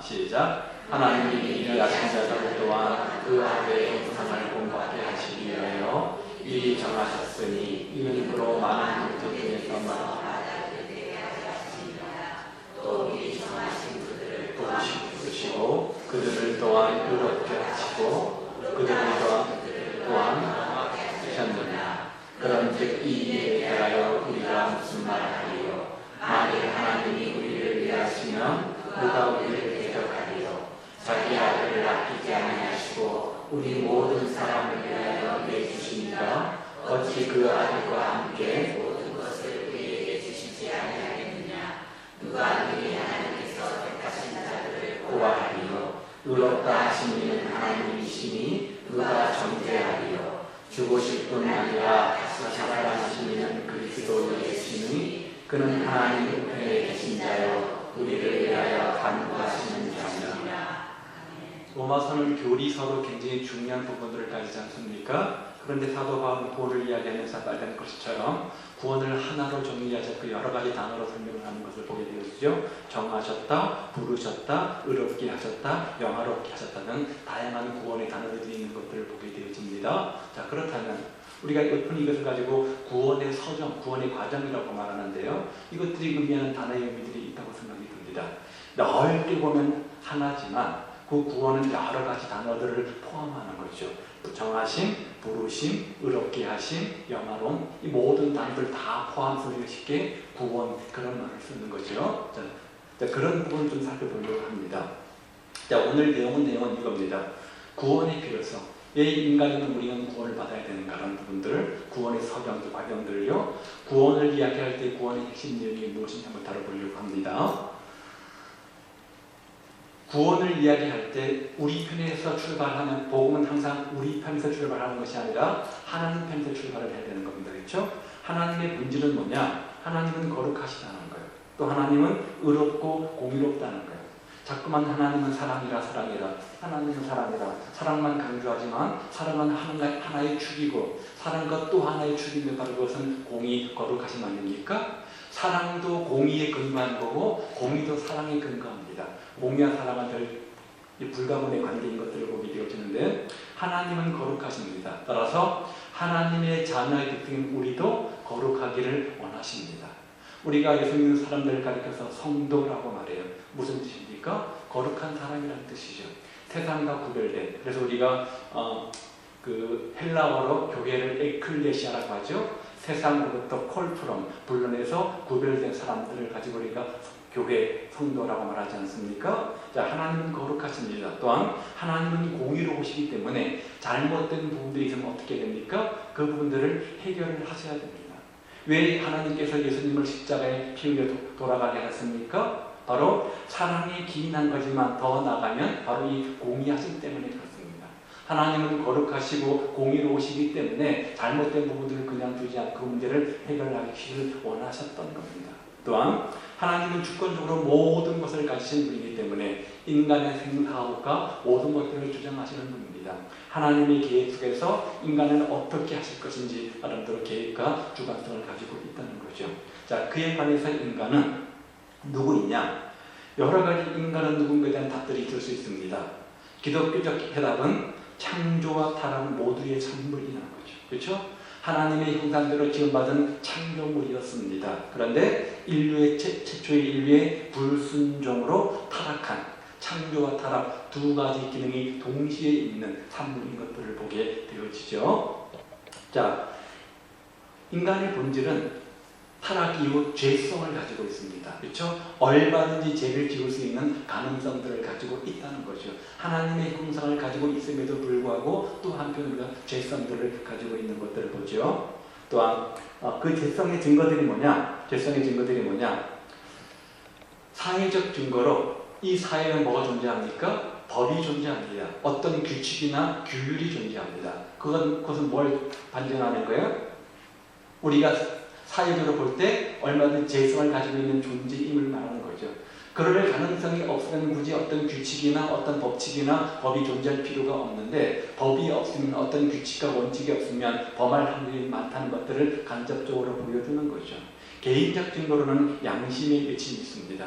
시작. 하나님이 이 약한 자들 또한 그 앞에 영상을 본받게 하시기 위하여 미리 정하셨으니 이는 그로 많은 것들 중에서 또 미리 정하신 그들을 부르시고 그들을 또한 의롭게 하시고 그들을 또한 하셨느냐. 그런즉 이 일에 대하여 우리가 무슨 말하리요. 만일 하나님이 우리를 위하시면 누가 우리를 대적하리요. 자기 아들을 아끼지 아니하시고 우리 모든 사람을 위하여 내주시니까 어찌 그 아들과 함께 모든 것을 우리에게 주시지 아니하겠느냐. 누가 능히 하나님께서 택하신 자들을 고하리요. 의롭다 하신 이는 하나님이시니 누가 정죄하리요. 죽으실 뿐 아니라 다시 살아나신 이는 그리스도이시니 그는 하나님 우편에 계신 자요 우리를 위하여 간구하시는 자입니다. 로마서는 교리서로 굉장히 중요한 부분들을 가지지 않습니까? 그런데 사도 바울은 구원을 이야기하면서 말하는 것처럼 구원을 하나로 정리하자 그 여러 가지 단어로 설명을 하는 것을 보게 되었죠. 정하셨다, 부르셨다, 의롭게 하셨다, 영화롭게 하셨다는 다양한 구원의 단어들이 있는 것들을 보게 되어집니다. 자, 그렇다면 우리가 높은 이것을 가지고 구원의 서정, 구원의 과정이라고 말하는데요. 이것들이 의미하는 단어의 의미들이 있다고 생각이 듭니다. 넓게 보면 하나지만 그 구원은 여러 가지 단어들을 포함하는 거죠. 정하심, 부르심, 의롭게 하심, 영화로움, 이 모든 단어들 다 포함해서 쉽게 구원 그런 말을 쓰는 거죠. 자, 그런 부분을 좀 살펴보려고 합니다. 자, 오늘 내용은 이겁니다. 구원의 필요성. 왜 인간이면 우리는 구원을 받아야 되는가라는 부분들을 구원의 서경들, 과정들을요. 구원을 이야기할 때 구원의 핵심 내용이 무엇인지 한번 다뤄보려고 합니다. 구원을 이야기할 때 우리 편에서 출발하는 복음은 항상 우리 편에서 출발하는 것이 아니라 하나님 편에서 출발을 해야 되는 겁니다. 그렇죠? 하나님의 본질은 뭐냐? 하나님은 거룩하시다는 거예요. 또 하나님은 의롭고 공의롭다는 거예요. 자꾸만 하나님은 사랑이라 하나님은 사랑이라 사랑만 강조하지만 사랑은 하나의 축이고 사랑과 또 하나의 축인데 바로 그것은 공의, 거룩하심 아닙니까? 사랑도 공의에 근거한 거고 공의도 사랑에 근거합니다. 공의와 사랑은 별 불가분의 관계인 것들을 보게 되어지는데 하나님은 거룩하십니다. 따라서 하나님의 자녀의 특징인 우리도 거룩하기를 원하십니다. 우리가 예수 믿는 사람들을 가리켜서 성도라고 말해요. 무슨 뜻입니까? 거룩한 사람이라는 뜻이죠. 세상과 구별된. 그래서 우리가 그 헬라어로 교회를 에클레시아라고 하죠. 세상으로부터 콜프롬 불러내서 구별된 사람들을 가지고 우리가 교회 성도라고 말하지 않습니까? 자, 하나님은 거룩하십니다. 또한 하나님은 공의로우시기 때문에 잘못된 부분들이 있으면 어떻게 됩니까? 그 부분들을 해결을 하셔야 됩니다. 왜 하나님께서 예수님을 십자가에 피 흘려 돌아가게 하셨습니까? 바로 사랑이 기인한 거지만 더 나가면 바로 이 공의하심 때문에 그렇습니다. 하나님은 거룩하시고 공의로우시기 때문에 잘못된 부분들을 그냥 두지 않고 그 문제를 해결하기를 원하셨던 겁니다. 또한 하나님은 주권적으로 모든 것을 가지신 분이기 때문에 인간의 생사업과 모든 것들을 주장하시는 분입니다. 하나님의 계획 속에서 인간을 어떻게 하실 것인지 나름대로 계획과 주관성을 가지고 있다는 거죠. 자, 그에 관해서 인간은 누구이냐? 여러 가지 인간은 누군가에 대한 답들이 있을 수 있습니다. 기독교적 해답은 창조와 타락 모두의 산물이라는 거죠. 그렇죠? 하나님의 형상대로 지음받은 창조물이었습니다. 그런데 최초의 인류의 불순종으로 타락한 창조와 타락 두 가지 기능이 동시에 있는 산물인 것들을 보게 되어지죠. 자, 인간의 본질은 타락 이후 죄성을 가지고 있습니다. 그렇죠? 얼마든지 죄를 지을 수 있는 가능성들을 가지고 있다는 거죠. 하나님의 형상을 가지고 있음에도 불구하고 또 한편 우리가 죄성들을 가지고 있는 것들을 보죠. 또한 그 죄성의 증거들이 뭐냐? 사회적 증거로 이 사회에 뭐가 존재합니까? 법이 존재합니다. 어떤 규칙이나 규율이 존재합니다. 그것은 뭘 반증하는 거예요? 우리가 사회적으로 볼 때 얼마든지 죄성을 가지고 있는 존재임을 말하는 거죠. 그럴 가능성이 없으면 굳이 어떤 규칙이나 어떤 법칙이나 법이 존재할 필요가 없는데 법이 없으면 어떤 규칙과 원칙이 없으면 범할 확률이 많다는 것들을 간접적으로 보여주는 거죠. 개인적 증거로는 양심의 외침이 있습니다.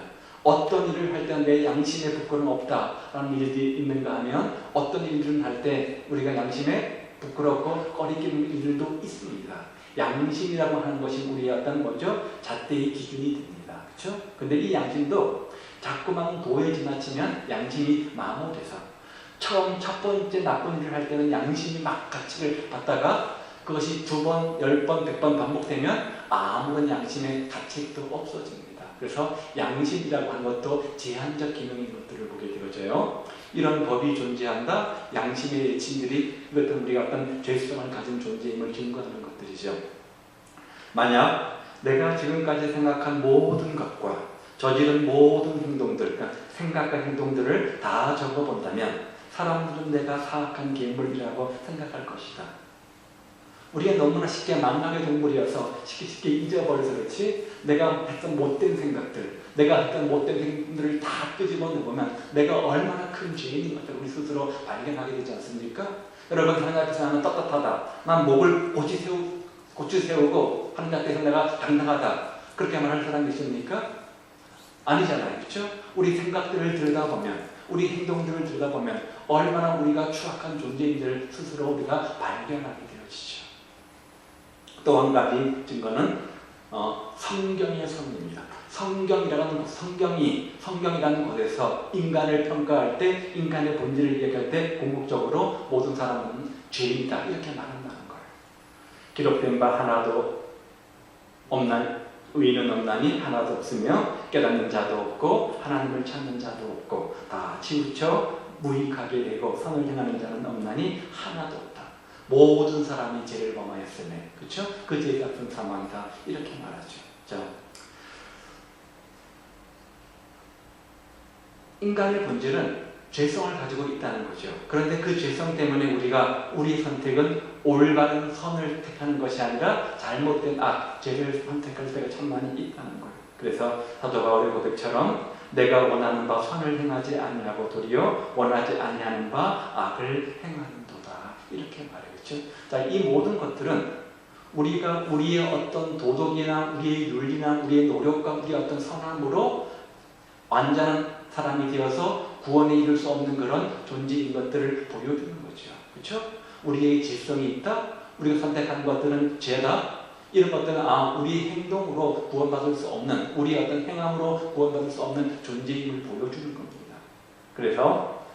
어떤 일을 할 때 내 양심에 부끄러움 없다라는 일이 있는가 하면 어떤 일들을 할 때 우리가 양심에 부끄럽고 꺼리끼는 일들도 있습니다. 양심이라고 하는 것이 우리의 어떤 뭐죠? 잣대의 기준이 됩니다. 그렇죠? 근데 이 양심도 자꾸만 도에 지나치면 양심이 마모돼서 처음 첫 번째 나쁜 일을 할 때는 양심이 막 가치를 받다가 그것이 2번, 10번, 100번 반복되면 아무런 양심의 가치도 없어집니다. 그래서 양심이라고 하는 것도 제한적 기능인 것들을 보게 되어져요. 이런 법이 존재한다. 양심의 예침들이 이것은 우리가 어떤 죄성을 가진 존재임을 증거하는 것들이죠. 만약 내가 지금까지 생각한 모든 것과 저지른 모든 행동들, 그러니까 생각과 행동들을 다 적어본다면 사람들은 내가 사악한 괴물이라고 생각할 것이다. 우리가 너무나 쉽게 망각의 동물이어서 쉽게 잊어버려서 그렇지 내가 했던 못된 생각들, 내가 했던 못된 행동들을 다 끄집어내보면 내가 얼마나 큰 죄인인 것을 우리 스스로 발견하게 되지 않습니까? 여러분 하나님 앞에서 나는 떳떳하다. 난 목을 고치 세우고 하나님 앞에서 내가 당당하다. 그렇게 말하는 사람이 있습니까? 아니잖아요. 그렇죠? 우리 생각들을 들여다보면 우리 행동들을 들여다보면 얼마나 우리가 추악한 존재인지를 스스로 우리가 발견하게 되어지죠. 또 한 가지 증거는 성경의 선입니다. 성경이라는 곳에서 인간을 평가할 때, 인간의 본질을 얘기할 때 궁극적으로 모든 사람은 죄인이다 이렇게 말한다는 거예요. 기록된 바 하나도 의인은 없나니 하나도 없으며 깨닫는 자도 없고 하나님을 찾는 자도 없고 다 치우쳐 무익하게 되고 선을 행하는 자는 없나니 하나도 없다. 모든 사람이 죄를 범하였으며 그렇죠? 그 죄의 값은 사망이다 이렇게 말하죠. 자, 인간의 본질은 죄성을 가지고 있다는 거죠. 그런데 그 죄성 때문에 우리가 우리의 선택은 올바른 선을 택하는 것이 아니라 잘못된 죄를 선택할 때가 참 많이 있다는 거예요. 그래서 사도 바울의 고백처럼 내가 원하는 바 선을 행하지 아니하고 도리어 원하지 아니하는 바 악을 행하는도다 이렇게 말했죠. 자, 이 모든 것들은 우리가 우리의 어떤 도덕이나 우리의 윤리나 우리의 노력과 우리의 어떤 선함으로 완전한 사람이 되어서 구원에 이를 수 없는 그런 존재인 것들을 보여주는 거죠. 그렇죠? 우리의 지성이 있다. 우리가 선택한 것들은 죄다. 이런 것들은 우리 행동으로 구원받을 수 없는, 우리의 어떤 행함으로 구원받을 수 없는 존재임을 보여주는 겁니다. 그래서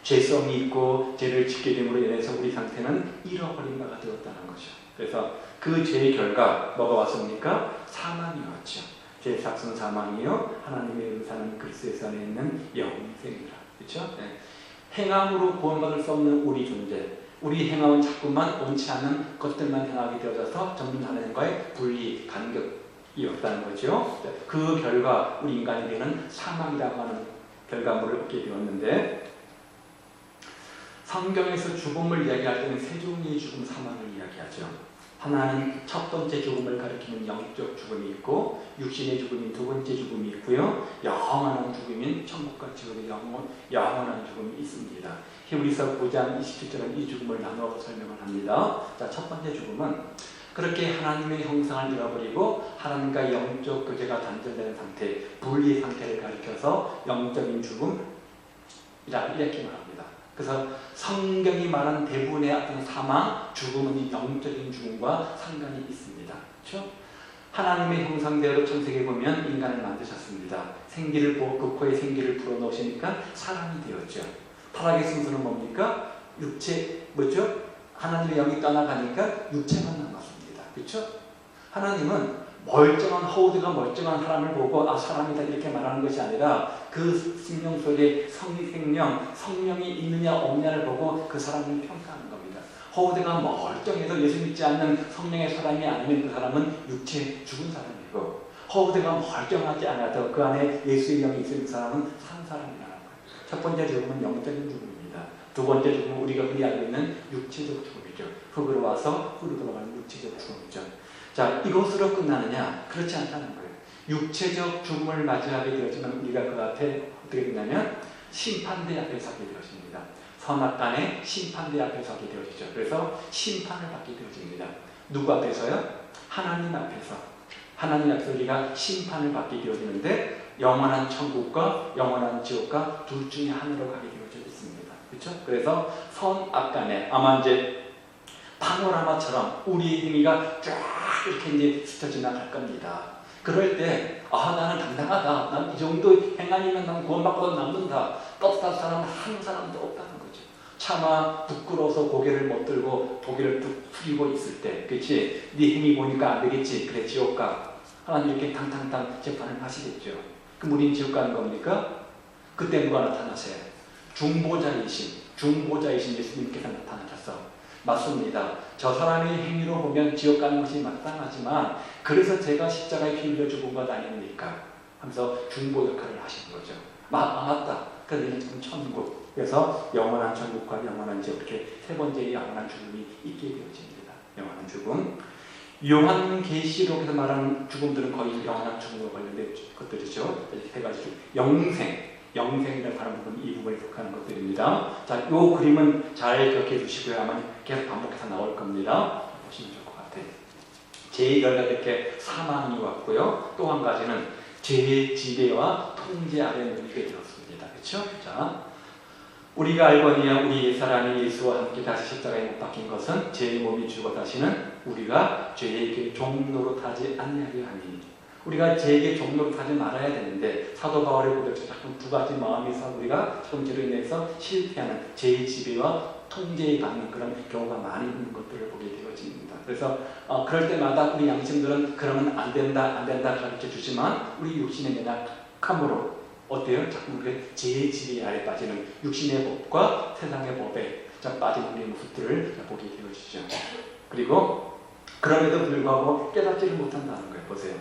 죄성이 있고 죄를 짓게 됨으로 인해서 우리 상태는 잃어버린 바가 되었다는 거죠. 그래서 그 죄의 결과 뭐가 왔습니까? 사망이 왔죠. 죄의 삭은 사망이요 하나님의 은사는 그리스도에서 안에 있는 영생이라. 그렇죠? 네. 행함으로 구원받을 수 없는 우리 존재, 우리 행함은 자꾸만 옳지 않은 것들만 행하게 되어져서 전부 하나님과의 분리, 간격이 없다는 거죠. 그 결과 우리 인간에게는 사망이라고 하는 결과물을 얻게 되었는데 성경에서 죽음을 이야기할 때는 세 종류의 죽음, 사망을 이야기하죠. 하나는 첫 번째 죽음을 가리키는 영적 죽음이 있고 육신의 죽음인 두 번째 죽음이 있고요. 영원한 죽음인 천국과 지옥의 영원한 죽음이 있습니다. 히브리서 9장 27절은 이 죽음을 나누어 설명을 합니다. 자, 첫 번째 죽음은 그렇게 하나님의 형상을 잃어버리고 하나님과 영적 교제가 단절된 상태, 분리의 상태를 가리켜서 영적인 죽음이라 이렇게 말합니다. 그래서 성경이 말하는 대부분의 어떤 사망, 죽음은 영적인 죽음과 상관이 있습니다. 그렇죠? 하나님의 형상대로 창세기에 보면 인간을 만드셨습니다. 그 코에 생기를 불어넣으시니까 사람이 되었죠. 타락의 순서는 뭡니까? 육체, 뭐죠? 하나님의 영이 떠나가니까 육체만 남았습니다. 그렇죠? 하나님은 멀쩡한 허우대가 멀쩡한 사람을 보고 사람이다 이렇게 말하는 것이 아니라 그 생명 속에 생명, 성령이 있느냐 없느냐를 보고 그 사람을 평가하는 겁니다. 허우대가 멀쩡해도 예수 믿지 않는 성령의 사람이 아니면 그 사람은 육체 죽은 사람이고 허우대가 멀쩡하지 않아도 그 안에 예수의 영이 있는 사람은 산 사람이라는 거예요. 첫 번째 죽음은 영적인 죽음입니다. 두 번째 죽음은 우리가 흔히 알고 있는 육체적 죽음이죠. 흙으로 와서 흙으로 돌아가는 육체적 죽음이죠. 자, 이것으로 끝나느냐? 그렇지 않다는 거예요. 육체적 죽음을 맞이하게 되어지면 우리가 그 앞에 어떻게 되냐면 심판대 앞에 서게 되어집니다. 선악간의 심판대 앞에 서게 되어지죠. 그래서 심판을 받게 되어집니다. 누구 앞에서요? 하나님 앞에서. 하나님 앞에서 우리가 심판을 받게 되어지는데 영원한 천국과 영원한 지옥과 둘 중에 하나로 가게 되어져 있습니다. 그렇죠? 그래서 선악간에 아마 이제 파노라마처럼 우리의 행위가 쫙 이렇게 이제 스쳐 지나갈 겁니다. 그럴 때, 나는 당당하다. 난 이 정도 행함이면 난 구원받고 남는다. 떳떳한 사람 한 사람도 없다는 거죠. 차마 부끄러워서 고개를 못 들고 고개를 뚝 숙이고 있을 때, 그렇지? 네 행위 보니까 안 되겠지. 그래, 지옥 가. 하나님 이렇게 탕탕탕 재판을 하시겠죠. 그럼 우린 지옥 가는 겁니까? 그때 누가 나타나세요? 중보자이신 예수님께서 나타나셔서 맞습니다. 저 사람의 행위로 보면 지옥 가는 것이 마땅하지만 그래서 제가 십자가에 피 흘려 죽은 것 아닙니까? 하면서 중보 역할을 하시는 거죠. 맞다. 그러면 지금 천국. 그래서 영원한 천국과 영원한 지옥, 이렇게 세 번째의 영원한 죽음이 있게 되어집니다. 영원한 죽음. 요한계시록에서 말하는 죽음들은 거의 영원한 죽음과 관련된 것들이죠. 세 가지 영생이라고 하는 부분, 이 부분에 속하는 것들입니다. 자, 요 그림은 잘 기억해 주시고요. 아마 계속 반복해서 나올 겁니다. 보시면 좋을 것 같아요. 제2결과 이렇게 사망이 왔고요. 또 한 가지는 죄의 지배와 통제 아래 놓이게 되었습니다. 그렇죠? 자, 우리가 알거니와 우리 옛사람이 예수와 함께 다시 십자가에 못 박힌 것은 죄의 몸이 죽어 다시는 우리가 죄에게 종로로 타지 않냐려 하니, 우리가 죄에게 종로로 타지 말아야 되는데 사도 바울의 고백에서 자꾸 두 가지 마음에서 우리가 죄로 인해서 실패하는 죄의 지배와 통제에 받는 그런 경우가 많이 있는 것들을 보게 되어집니다. 그래서 그럴 때마다 우리 양심들은 그러면 안 된다 가르쳐 주지만 우리 육신의 연약함으로 어때요? 자꾸 우리가 죄의 지배 아래 빠지는 육신의 법과 세상의 법에 빠진 우리의 모습들을 보게 되어지죠. 그리고 그럼에도 불구하고 깨닫지를 못한다는 거예요. 보세요.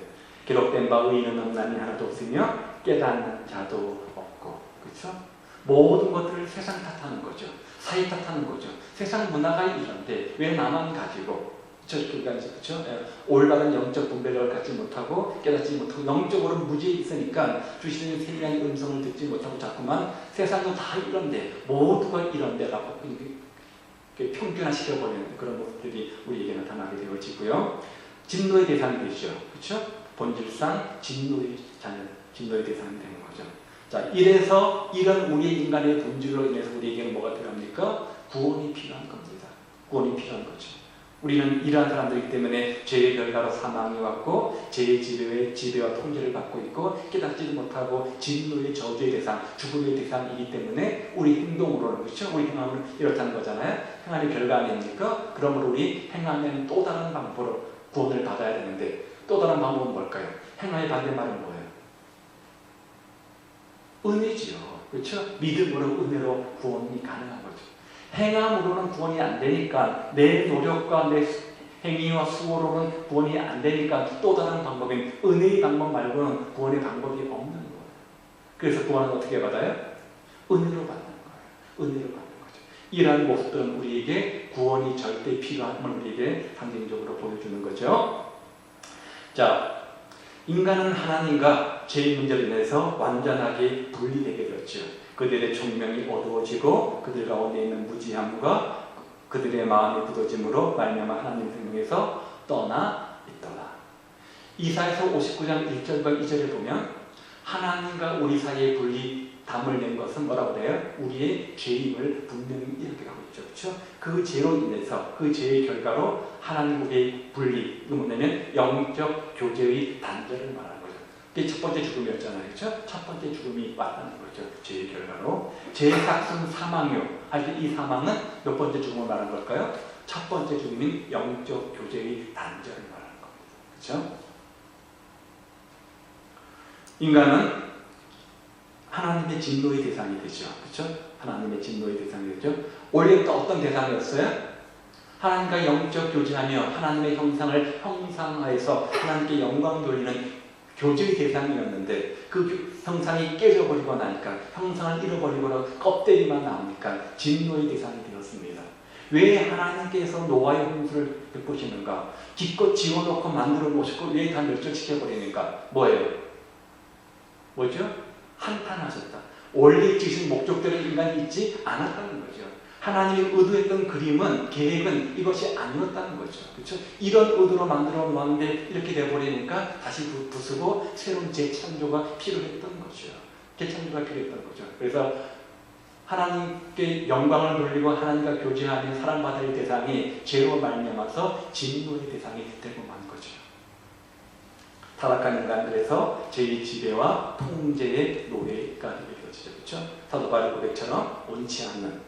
기록된 바 의인은 없나니 하나도 없으며 깨닫는 자도 없고, 그렇죠? 모든 것들을 세상 탓하는 거죠. 사회 탓하는 거죠. 세상 문화가 이런데 왜 나만 가지고 저렇게 가지, 그렇죠? 올바른 영적 분별력을 갖지 못하고 깨닫지 못하고 영적으로 무지에 있으니까 주시는 세미한 음성을 듣지 못하고 자꾸만 세상은 다 이런데 모두가 이런데라고 평균화시켜버리는 그런 모습들이 우리에게 나타나게 되어지고요. 진노의 대상이 되죠. 그렇죠? 본질상 진노의 대상이 되는 거죠. 자, 이래서 이런 우리의 인간의 본질로 인해서 우리에게는 뭐가 필요합니까? 구원이 필요한 겁니다. 구원이 필요한 거죠. 우리는 이러한 사람들이기 때문에 죄의 결과로 사망이 왔고 죄의 지배와 통제를 받고 있고 깨닫지도 못하고 진노의 저주의 대상, 죽음의 대상이기 때문에 우리 행동으로는, 그렇죠? 우리 행함은 이렇다는 거잖아요. 행함의 결과 아닙니까? 그러므로 우리 행함에는 또 다른 방법으로 구원을 받아야 되는데 또 다른 방법은 뭘까요? 행함의 반대말은 뭐예요? 은혜지요. 그렇죠? 믿음으로 은혜로 구원이 가능한 거죠. 행함으로는 구원이 안 되니까, 내 노력과 내 행위와 수고로는 구원이 안 되니까 또 다른 방법인 은혜의 방법 말고는 구원의 방법이 없는 거예요. 그래서 구원은 어떻게 받아요? 은혜로 받는 거예요. 은혜로 받는 거죠. 이러한 모습들은 우리에게 구원이 절대 필요함을 우리에게 상징적으로 보여주는 거죠. 자, 인간은 하나님과 죄의 문제로 인해서 완전하게 분리되게 되었죠. 그들의 총명이 어두워지고 그들 가운데 있는 무지함과 그들의 마음이 굳어짐으로 말미암아 하나님 생명에서 떠나 있더라. 이사야서 59장 1절과 2절을 보면 하나님과 우리 사이의 분리담을 낸 것은 뭐라고 그래요? 우리의 죄임을 분명히 이렇게 하고 있죠. 그렇죠? 그 죄로 인해서, 그 죄의 결과로 하나님과의 분리, 이거 뭐냐면 영적 교제의 단절을 말하는 거죠. 그게 첫 번째 죽음이었잖아요. 그렇죠? 첫 번째 죽음이 왔다는 거죠. 죄의 결과로. 죄의 삭슨 사망이요. 할 때 이 사망은 몇 번째 죽음을 말하는 걸까요? 첫 번째 죽음인 영적 교제의 단절을 말하는 겁니다. 그렇죠? 인간은 하나님의 진노의 대상이 되죠. 그렇죠? 하나님의 진노의 대상이 되죠. 원래부터 어떤 대상이었어요? 하나님과 영적 교제하며 하나님의 형상을 형상화해서 하나님께 영광 돌리는 교제의 대상이었는데 그 형상이 깨져버리고 나니까, 형상을 잃어버리고 껍데기만 나오니까 진노의 대상이 되었습니다. 왜 하나님께서 노아의 홍수를 베푸시는가? 기껏 지어놓고 만들어 놓으시고 왜 다 멸종시켜버리는가? 뭐죠? 한탄하셨다. 원래 지으신 목적대로 인간이 있지 않았다는 거죠. 하나님이 의도했던 그림은, 계획은 이것이 아니었다는 거죠. 그렇죠? 이런 의도로 만들어 놓았는데 이렇게 돼버리니까 다시 부수고 새로운 재창조가 필요했던 거죠. 재창조가 필요했던 거죠. 그래서 하나님께 영광을 돌리고 하나님과 교제하는 사랑받을 대상이 죄로 말미암아서 진노의 대상이 되고 만 거죠. 타락한 인간들에서 죄의 지배와 통제의 노예가 되게 되어지죠. 그렇죠? 사도 바울 고백처럼 원치 않는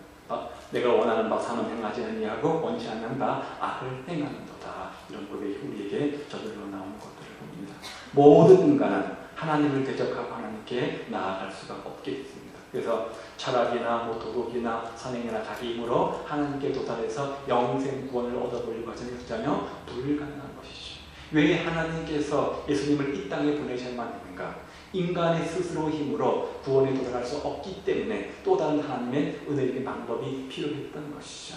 내가 원하는 바 사는 행하지 아니하고 원치 않는 바 악을 행하는도다. 이런 고백이 우리에게 저절로 나오는 것들을 봅니다. 모든 인간은 하나님을 대적하고 하나님께 나아갈 수가 없게 있습니다. 그래서 철학이나 도덕이나 선행이나 자기 힘으로 하나님께 도달해서 영생 구원을 얻어보려고 하자면 전혀 불가능한 것이죠. 왜 하나님께서 예수님을 이 땅에 보내셔야만 하는가? 인간의 스스로 힘으로 구원에 도달할 수 없기 때문에 또 다른 하나님의 은혜의 방법이 필요했던 것이죠.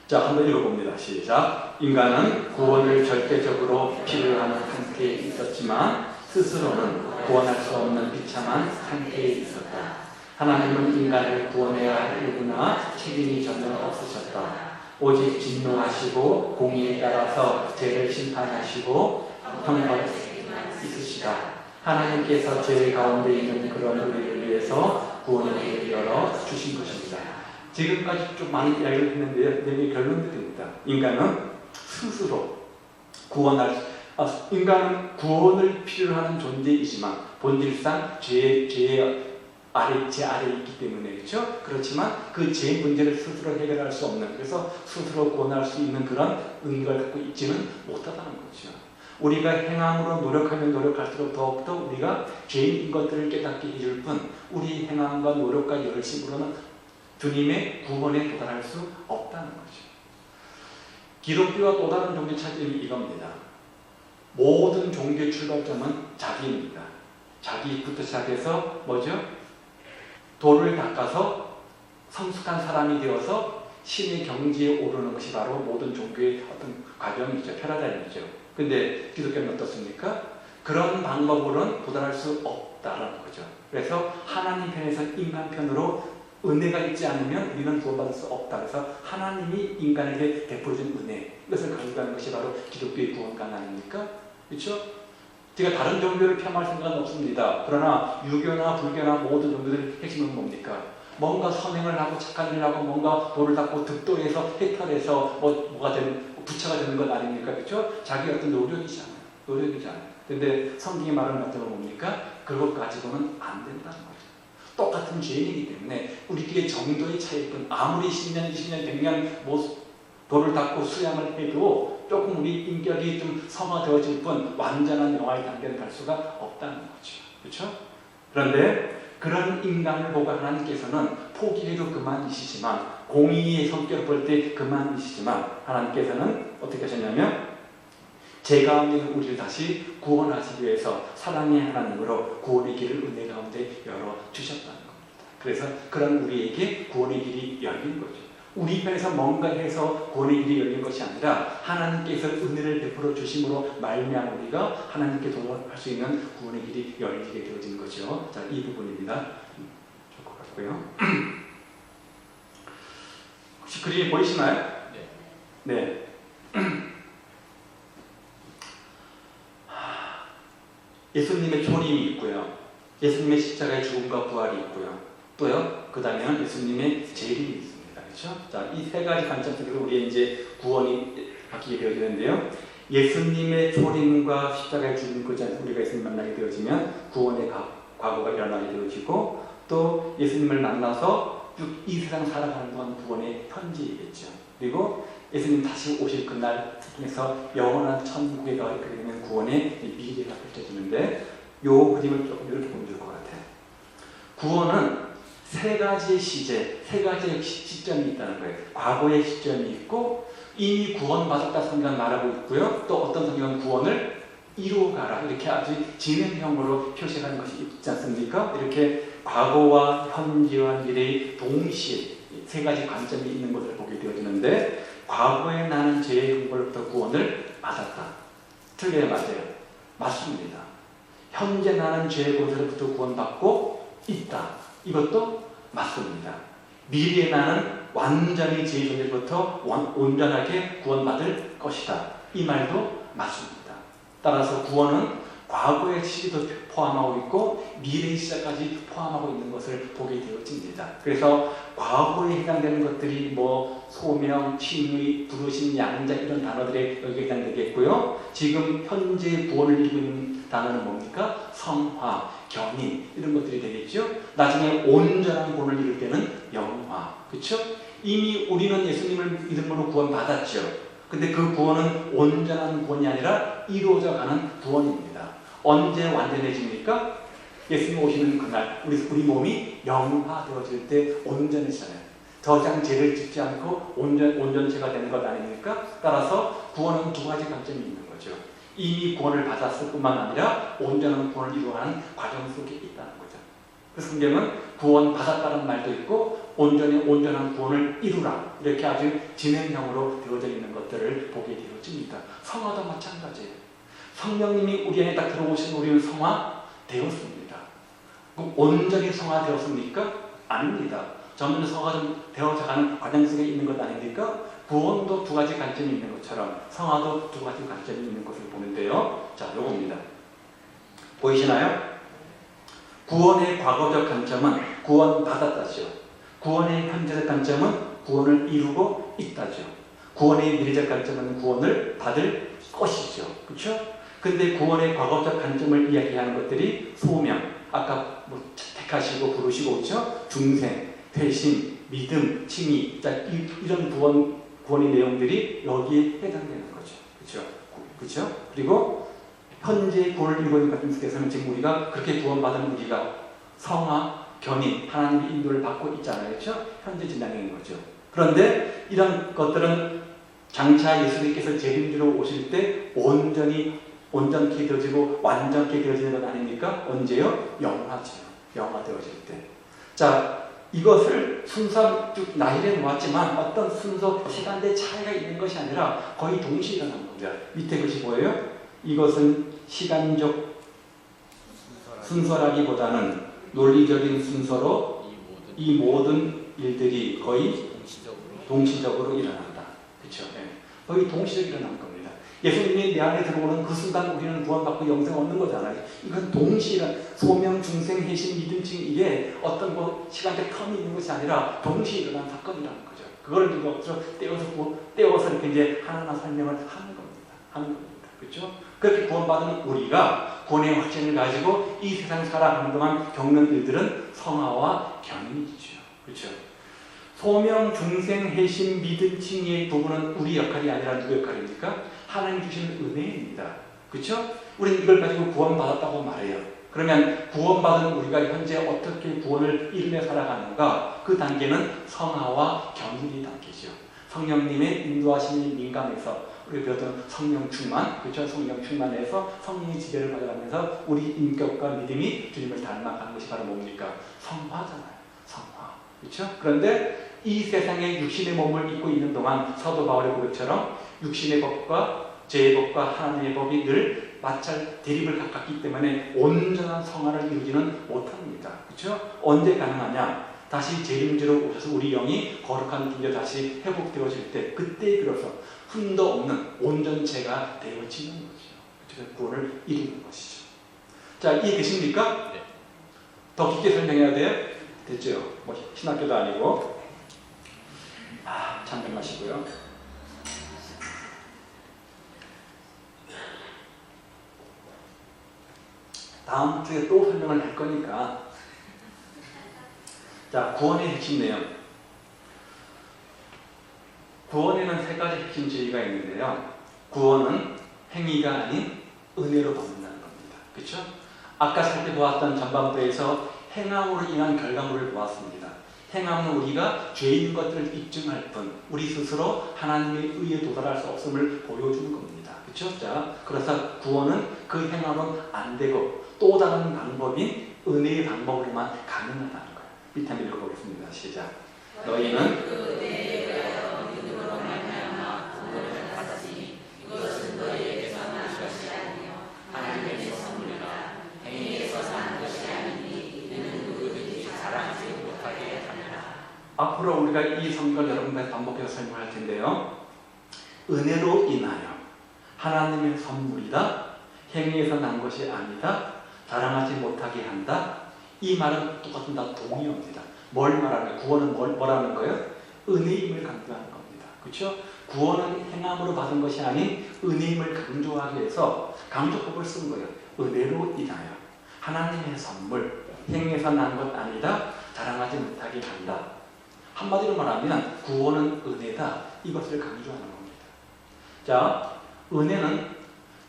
자, 한번 읽어봅니다. 시작. 인간은 구원을 절대적으로 필요한 상태에 있었지만 스스로는 구원할 수 없는 비참한 상태에 있었다. 하나님은 인간을 구원해야 할 누구나 책임이 전혀 없으셨다. 오직 진노하시고 공의에 따라서 죄를 심판하시고 형벌 있으시다. 하나님께서 죄 가운데 있는 그런 우리를 위해서 구원의 길을 열어 주신 것입니다. 지금까지 좀 많이 이야기를 했는데요. 내게 결론이 됩니다. 인간은 스스로 인간은 구원을 필요로 하는 존재이지만 본질상 죄의 아래에 있기 때문에 그렇죠? 그렇지만 그 죄 문제를 스스로 해결할 수 없는, 그래서 스스로 구원할 수 있는 그런 능력을 갖고 있지는 못하다는 거죠. 우리가 행함으로 노력하면 노력할수록 더욱더 우리가 죄인 것들을 깨닫게 해줄 뿐 우리 행함과 노력과 열심으로는 주님의 구원에 도달할 수 없다는 거죠. 기독교와 또 다른 종교 차이점이 이겁니다. 모든 종교의 출발점은 자기입니다. 자기부터 시작해서 뭐죠? 돌을 닦아서 성숙한 사람이 되어서 신의 경지에 오르는 것이 바로 모든 종교의 어떤 과정이죠. 패러다임이죠. 근데 기독교는 어떻습니까? 그런 방법으로는 도달할 수 없다라는 거죠. 그래서 하나님 편에서 인간 편으로 은혜가 있지 않으면 우리는 구원받을 수 없다. 그래서 하나님이 인간에게 베풀어준 은혜, 이것을 가져가는 것이 바로 기독교의 구원관 아닙니까? 그렇죠? 제가 다른 종교를 폄하할 생각은 없습니다. 그러나 유교나 불교나 모든 종교들의 핵심은 뭡니까? 뭔가 선행을 하고 착한 일을 하고 뭔가 돌을 닦고 득도해서 해탈해서 뭐가 되는, 부처가 되는 것 아닙니까? 그렇죠? 자기 어떤 노력이잖아요. 노력이잖아요. 근데 성경이 말하는 같은 건 뭡니까? 그것 가지고는 안 된다는 거죠. 똑같은 죄인이기 때문에 우리끼리 정도의 차이일 뿐 아무리 10년, 20년, 100년 돌을 닦고 수양을 해도 조금 우리 인격이 좀 성화되어질 뿐 완전한 영화의 단계를 갈 수가 없다는 거죠. 그렇죠? 그런데 그런 인간을 보고 하나님께서는 포기해도 그만이시지만 공의의 성격을 볼 때 그만이시지만 하나님께서는 어떻게 하셨냐면 죄 가운데 있는 우리를 다시 구원하시기 위해서 사랑의 하나님으로 구원의 길을 은혜 가운데 열어주셨다는 겁니다. 그래서 그런 우리에게 구원의 길이 열린 거죠. 우리 편에서 뭔가 해서 구원의 길이 열린 것이 아니라 하나님께서 은혜를 베풀어 주심으로 말미암아 우리가 하나님께 도달할 수 있는 구원의 길이 열리게 되어진 거죠. 자, 이 부분입니다. 좋을 것 같고요. 혹시 그림이 보이시나요? 네. 예수님의 초림이 있고요. 예수님의 십자가의 죽음과 부활이 있고요. 또요, 그 다음에는 예수님의 재림이 있습니다. 그렇죠? 자, 이 세 가지 관점 속에서 우리의 이제 구원이 바뀌게 되어지는데요. 예수님의 초림과 십자가의 죽음까지 우리가 예수님 만나게 되어지면 구원의 과거가 일어나게 되어지고 또 예수님을 만나서 이 세상 살아가는 동안 구원의 현지이겠죠. 그리고 예수님 다시 오실 그날 통해서 영원한 천국에 가게 되면 구원의 미래가 펼쳐지는데 이 그림을 조금 이렇게 보면 좋을 것 같아요. 구원은 세 가지의 시제, 세 가지의 시점이 있다는 거예요. 과거의 시점이 있고 이미 구원받았다 성경 말하고 있고요. 또 어떤 성경은 구원을 이루어가라 이렇게 아주 진행형으로 표시하는 것이 있지 않습니까? 이렇게 과거와 현재와 미래의 동시에 세 가지 관점이 있는 것을 보게 되어지는데 과거에 나는 죄의 형벌로부터 구원을 받았다. 틀려요, 맞아요? 맞습니다. 현재 나는 죄의 권세로부터 구원받고 있다. 이것도 맞습니다. 미래의 나는 완전히 제 존재로부터 온전하게 구원받을 것이다. 이 말도 맞습니다. 따라서 구원은 과거의 시기도 포함하고 있고 미래의 시작까지 포함하고 있는 것을 보게 되어집니다. 그래서 과거에 해당되는 것들이 뭐 소명, 칭의, 부르심, 양자 이런 단어들에 여기에 해당되겠고요. 지금 현재 구원을 이루고 있는 단어는 뭡니까? 성화, 견인 이런 것들이 되겠죠. 나중에 온전한 구원을 이룰 때는 영화, 그렇죠? 이미 우리는 예수님을 이름으로 구원받았죠. 근데 그 구원은 온전한 구원이 아니라 이루어져 가는 구원입니다. 언제 완전해집니까? 예수님 오시는 그날 우리 몸이 영화되어질 때 온전해지잖아요. 더 이상 죄를 짓지 않고 온전체가 되는 것 아닙니까? 따라서 구원은 두 가지 관점이 있는 거죠. 이미 구원을 받았을 뿐만 아니라 온전한 구원을 이루어가는 과정 속에 있다는 거죠. 그래서 성경은 구원 받았다는 말도 있고 온전한 구원을 이루라 이렇게 아주 진행형으로 되어져 있는 것들을 보게 되어집니다. 성화도 마찬가지예요. 성령님이 우리 안에 딱 들어오신 우리는 성화되었습니다. 온전히 성화되었습니까? 아닙니다. 점점 성화가 좀 되어가는 과정 속에 있는 것 아닙니까? 구원도 두 가지 관점이 있는 것처럼 성화도 두 가지 관점이 있는 것을 보는데요. 자, 요겁니다. 보이시나요? 구원의 과거적 관점은 구원받았다죠. 구원의 현재적 관점은 구원을 이루고 있다죠. 구원의 미래적 관점은 구원을 받을 것이죠. 그렇죠? 근데 구원의 과거적 관점을 이야기하는 것들이 소명, 아까 뭐 택하시고 부르시고 그렇죠? 중생, 회심, 믿음, 칭의, 이런 구원의 내용들이 여기에 해당되는 거죠. 그렇죠? 그렇죠? 그리고 현재 구원을 이루고 있는 같은 속에서는 지금 우리가 그렇게 구원받은 우리가 성화, 견인, 하나님의 인도를 받고 있잖아요. 그렇죠? 현재 진행인 거죠. 그런데 이런 것들은 장차 예수님께서 재림주로 오실 때 온전케 되어지고 완전케 되어지는 것 아닙니까? 언제요? 영화죠. 영화되어질 때. 자, 이것을 순서 쭉 나열해 놓았지만 어떤 순서, 시간대 차이가 있는 것이 아니라 거의 동시에 일어난 겁니다. 밑에 것이 뭐예요? 이것은 시간적 순서라기보다는 논리적인 순서로 이 모든 일들이 거의 동시적으로 일어난다. 그렇죠? 네. 거의 동시적으로 일어난 겁니다. 예수님이 내 안에 들어오는 그 순간 우리는 구원받고 영생을 얻는 거잖아요. 이건 동시에 소명, 중생, 회심, 믿음, 칭 이게 어떤 시간적 텀이 있는 것이 아니라 동시에 일어난 사건이라는 거죠. 그걸 우리가 떼어서 이렇게 이제 하나하나 설명을 하는 겁니다. 그렇죠? 그렇게 구원받은 우리가 구원의 확신을 가지고 이 세상 살아가는 동안 겪는 일들은 성화와 견인이죠. 그렇죠? 소명, 중생, 회심, 믿음, 칭의의 부분은 우리 역할이 아니라 누구 역할입니까? 하나님 주시는 은혜입니다. 그렇죠? 우리는 이걸 가지고 구원받았다고 말해요. 그러면 구원받은 우리가 현재 어떻게 구원을 이루며 살아가는가? 그 단계는 성화와 견인의 단계죠. 성령님의 인도하심에 민감해서 우리 배웠던 성령 충만, 그렇죠? 성령 충만해서 성령의 지배를 받아가면서 우리 인격과 믿음이 주님을 닮아가는 것이 바로 뭡니까? 성화잖아요. 성화. 그렇죠? 그런데 이 세상에 육신의 몸을 입고 있는 동안 사도 바울의 고백처럼 육신의 법과 죄의 법과 하나님의 법이 늘 마찰 대립을 가깝기 때문에 온전한 성화를 이루지는 못합니다. 그렇죠? 언제 가능하냐? 다시 재림주로 오셔서 우리 영이 거룩한 분야 다시 회복되어질 때 그때 비로소 흠도 없는 온전체가 되어지는 거죠. 그래서 구원을 이루는 것이죠. 자, 이해되십니까? 네. 더 깊게 설명해야 돼요? 됐죠? 뭐 신학교도 아니고. 잠깐 마시고요. 다음 주에 또 설명을 할 거니까. 자, 구원의 핵심 내용. 구원에는 세 가지 핵심 진리가 있는데요. 구원은 행위가 아닌 은혜로 받는다는 겁니다. 그렇죠? 아까 살펴보았던 전반부에서 행함으로 인한 결과물을 보았습니다. 행함은 우리가 죄인 것들을 입증할 뿐 우리 스스로 하나님의 의에 도달할 수 없음을 보여주는 겁니다. 그렇죠? 자, 그래서 구원은 그 행함은 안 되고 또 다른 방법인 은혜의 방법으로만 가능하다는 거예요. 밑에 한번 읽어보겠습니다. 시작. 너희는 앞으로 우리가 이 성경을 여러분과 반복해서 설명할 텐데요. 은혜로 인하여 하나님의 선물이다. 행위에서 난 것이 아니다. 자랑하지 못하게 한다. 이 말은 똑같은 다 동의어입니다. 뭘 말하는 거예요? 구원은 뭐라는 거예요? 은혜임을 강조하는 겁니다. 그렇죠? 구원은 행함으로 받은 것이 아닌 은혜임을 강조하기 위해서 강조법을 쓴 거예요. 은혜로 인하여 하나님의 선물, 행위에서 난 것 아니다. 자랑하지 못하게 한다. 한마디로 말하면 구원은 은혜다. 이것을 강조하는 겁니다. 자, 은혜는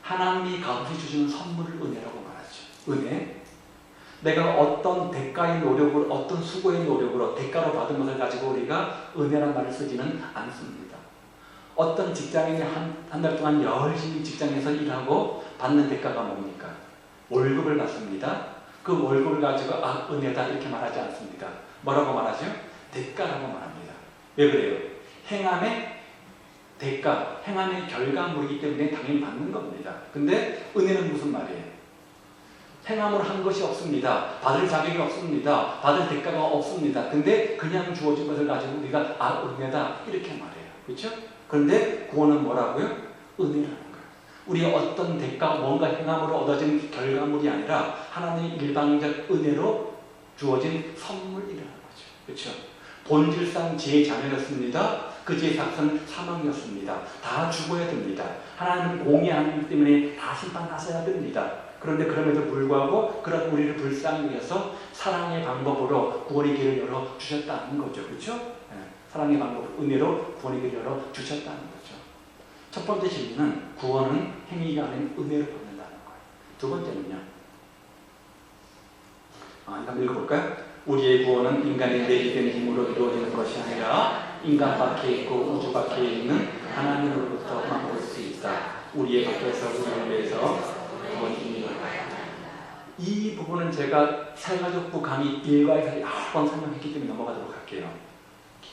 하나님이 값없이 주시는 선물을 은혜라고 말하죠. 은혜. 내가 어떤 대가의 노력으로, 어떤 수고의 노력으로 대가로 받은 것을 가지고 우리가 은혜란 말을 쓰지는 않습니다. 어떤 직장인이 한 달 동안 열심히 직장에서 일하고 받는 대가가 뭡니까? 월급을 받습니다. 그 월급을 가지고 은혜다 이렇게 말하지 않습니다. 뭐라고 말하죠? 대가라고 말합니다. 왜 그래요? 행함의 대가, 행함의 결과물이기 때문에 당연히 받는 겁니다. 근데 은혜는 무슨 말이에요? 행함으로 한 것이 없습니다. 받을 자격이 없습니다. 받을 대가가 없습니다. 근데 그냥 주어진 것을 가지고 우리가 은혜다 이렇게 말해요. 그렇죠? 그런데 구원은 뭐라고요? 은혜라는 거예요. 우리 어떤 대가, 뭔가 행함으로 얻어진 결과물이 아니라 하나님의 일방적 은혜로 주어진 선물이라는 거죠. 그렇죠? 본질상 제 자녀였습니다. 그 제 삭은 사망이었습니다. 다 죽어야 됩니다. 하나님은 공의하기 때문에 다 심판하셔야 됩니다. 그런데 그럼에도 불구하고 그런 우리를 불쌍히 위해서 사랑의 방법으로 구원의 길을 열어 주셨다는 거죠. 그렇죠? 네. 사랑의 방법, 은혜로 구원의 길을 열어 주셨다는 거죠. 첫 번째 질문은 구원은 행위가 아닌 은혜로 받는다는 거예요. 두 번째는요. 한번 읽어볼까요? 우리의 구원은 인간의 내리된 힘으로 이루어지는 것이 아니라 인간 밖에 있고 우주 밖에 있는 하나님으로부터 맛볼 수 있다. 우리의 밖에서 우리를 위해서 구원이 이 부분은 제가 사회가족부 강의 1과에서 여러 번 설명했기 때문에 넘어가도록 할게요.